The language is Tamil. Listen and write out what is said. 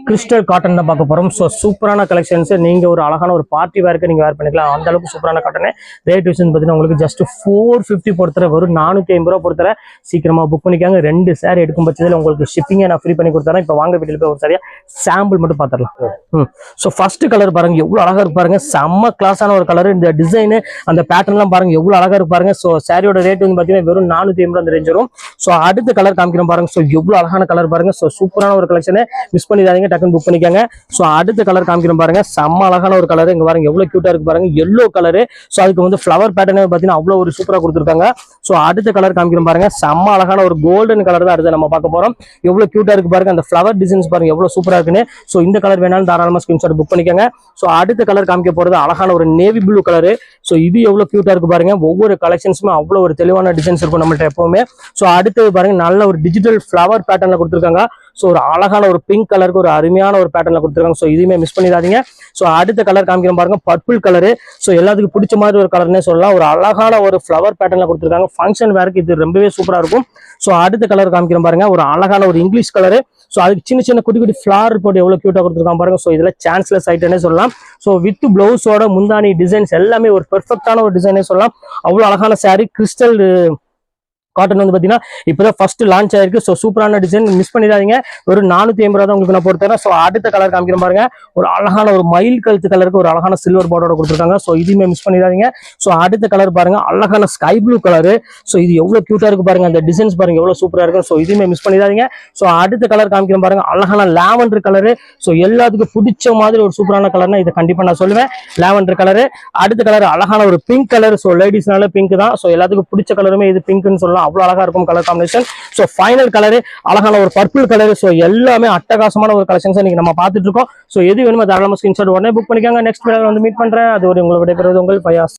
கிறிஸ்டல் காட்டன் தான் பார்க்க போறோம். ஸோ சூப்பரான கலெக்ஷன்ஸ். நீங்க ஒரு அழகான ஒரு பார்ட்டி வேர்க்கு நீங்க வேர் பண்ணிக்கலாம். அந்த அளவுக்கு சூப்பரான காட்டன். ரேட் விஷயம் பார்த்தீங்கன்னா உங்களுக்கு ஜஸ்ட் 450 பொறுத்தர வரும். 450 ரூபா பொறுத்தர சீக்கிரமா புக் பண்ணிக்காங்க. 2 சாரி எடுக்கும் பட்சத்தில் உங்களுக்கு ஷிப்பிங்கை நான் ஃப்ரீ பண்ணி கொடுத்துறேன். இப்போ வாங்க வீட்டில் போய் ஒரு சரியா சாம்பிள் மட்டும் பார்த்துடலாம். ஸோ ஃபர்ஸ்ட் கலர் பாருங்க எவ்வளவு அழகா இருக்கு பாருங்க. செம்ம கிளாஸான ஒரு கலர். இந்த டிசைன் அந்த பேட்டர்ன்லாம் பாருங்க எவ்வளவு அழகா இருக்கு பாருங்க. ஸோ சாரியோட ரேட் வந்து பார்த்தீங்கன்னா வெறும் 450 அந்த ரேஞ்ச் வரும். ஸோ அடுத்த கலர் காமிக்கிறோம் பாருங்க. ஸோ எவ்வளவு அழகான கலர் பாருங்க. ஸோ சூப்பரான ஒரு கலெக்ஷன். மிஸ் பண்ணிடாதீங்க, டக்குன்னு புக் பண்ணிக்கோங்க. ஸோ அடுத்த கலர் காமிக்கிறோம் பாருங்க. செம்ம அழகான ஒரு கலர். இங்க பாருங்க எவ்வளவு கியூட்டா இருக்கு பாருங்க. Yellow colour. ஸோ அதுக்கு வந்து ஃபிளவர் பேட்டர்னே பார்த்தீங்கன்னா அவ்வளவு ஒரு சூப்பரா கொடுத்துருக்காங்க. ஸோ அடுத்த கலர் காமிக்கிறோம் பாருங்க. செம்ம அழகான ஒரு கோல்டன் கலர் தான் அடுத்து நம்ம பார்க்க போறோம். எவ்வளவு கியூட்டா இருக்கு பாருங்க. அந்த ஃபிளவர் டிசைன்ஸ் பாருங்க எவ்வளவு சூப்பரா இருக்குன்னு. ஸோ இந்த கலர் வேணாலும் தாராளமா ஸ்கிரீன்ஷாட் புக் பண்ணிக்கோங்க. ஸோ அடுத்த கலர் காமிக்க போறது அழகான ஒரு நேவி ப்ளூ கலர். ஸோ இது எவ்வளவு கியூட்டா இருக்கு பாருங்க. ஒவ்வொரு கலெக்ஷன்ஸுமே அவ்வளவு ஒரு தெளிவான டிசைன்ஸ் இருக்கும் நம்மள்ட்ட எப்பவுமே. ஸோ அடுத்தது பாருங்க நல்ல ஒரு டிஜிட்டல் ஃபிளவர் பேட்டர்ன்ல கொடுத்துருக்காங்க. ஸோ ஒரு அழகான ஒரு பிங்க் கலருக்கு ஒரு அருமையான ஒரு பேட்டர்ன்ல கொடுத்துருக்காங்க. ஸோ இதுவுமே மிஸ் பண்ணிடாதீங்க. ஸோ அடுத்த கலர் காமிக்கிறோம் பாருங்க பர்பிள் கலரு. ஸோ எல்லாத்துக்கும் பிடிச்ச மாதிரி ஒரு கலர்னே சொல்லலாம். ஒரு அழகான ஒரு ஃபிளவர் பேட்டர்ன்ல கொடுத்துருக்காங்க. ஃபங்க்ஷன் வேருக்கு இது ரொம்பவே சூப்பரா இருக்கும். ஸோ அடுத்த கலர் காமிக்கிறோம் பாருங்க. ஒரு அழகான ஒரு இங்கிலீஷ் கலரு. ஸோ அதுக்கு சின்ன சின்ன குட்டி குட்டி ஃபிளவர் போட்டு எவ்வளவு கியூட்டா கொடுத்துருக்காங்க பாருங்க. ஸோ இதுல சான்ஸ்லெஸ் ஐட்டனே சொல்லலாம். ஸோ வித் பிளவுஸோட முந்தானி டிசைன்ஸ் எல்லாமே ஒரு பெர்ஃபெக்டான ஒரு டிசைனே சொல்லலாம். அவ்வளவு அழகான சாரி. கிறிஸ்டல் காட்டன் வந்து பாத்தீங்கன்னா இப்பதான் ஃபர்ஸ்ட் லான்ச் ஆயிருக்கு. ஸோ சூப்பரான டிசைன். மிஸ் பண்ணிடாதீங்க. ஒரு 450 ரூபா தான் உங்களுக்கு நான் போட்டுறேன். ஸோ அடுத்த கலர் காமிக்கிறேன் பாருங்க. ஒரு அழகான ஒரு மயில் கழுத்து கலருக்கு ஒரு அழகான சில்வர் பார்டரோட கொடுத்துருக்காங்க. ஸோ இதுவுமே மிஸ் பண்ணிடாதீங்க. ஸோ அடுத்த கலர் பாருங்க அழகான ஸ்கை ப்ளூ கலரு. ஸோ இது எவ்வளவு கியூட்டா இருக்கு பாருங்க. அந்த டிசைன்ஸ் பாருங்க எவ்வளவு சூப்பரா இருக்கு. ஸோ இதுவுமே மிஸ் பண்ணிடாதீங்க. ஸோ அடுத்த கலர் காமிக்கிறேன் பாருங்க அழகான லாவெண்டர் கலரு. ஸோ எல்லாத்துக்கும் பிடிச்ச மாதிரி ஒரு சூப்பரான கலர்னா இதை கண்டிப்பா நான் சொல்லுவேன். Lavender colour. அடுத்த கலர் அழகான ஒரு பிங்க் கலர். ஸோ லேடிஸ்னால பிங்க் தான். ஸோ எல்லாத்துக்கும் பிடிச்ச கலருமே இது பிங்க்னு சொல்லலாம். அவ்வளவு அழகா இருக்கும் colour combination. So final colour அழகான ஒரு பர்பிள் கலர். சோ எல்லாமே அட்டகாசமான ஒரு கலெக்ஷன்ஸ் நீங்க நம்ம பார்த்துட்டு இருக்கோம். சோ எது வேணுமோ தாராளமா ஸ்கிரீன்ஷாட் உடனே புக் பண்ணிக்கோங்க. நெக்ஸ்ட் வீடியோல வந்து மீட் பண்றேன். அது ஒரு உங்களுக்கு விடைபெறுவது உங்கள் பயாஸ்.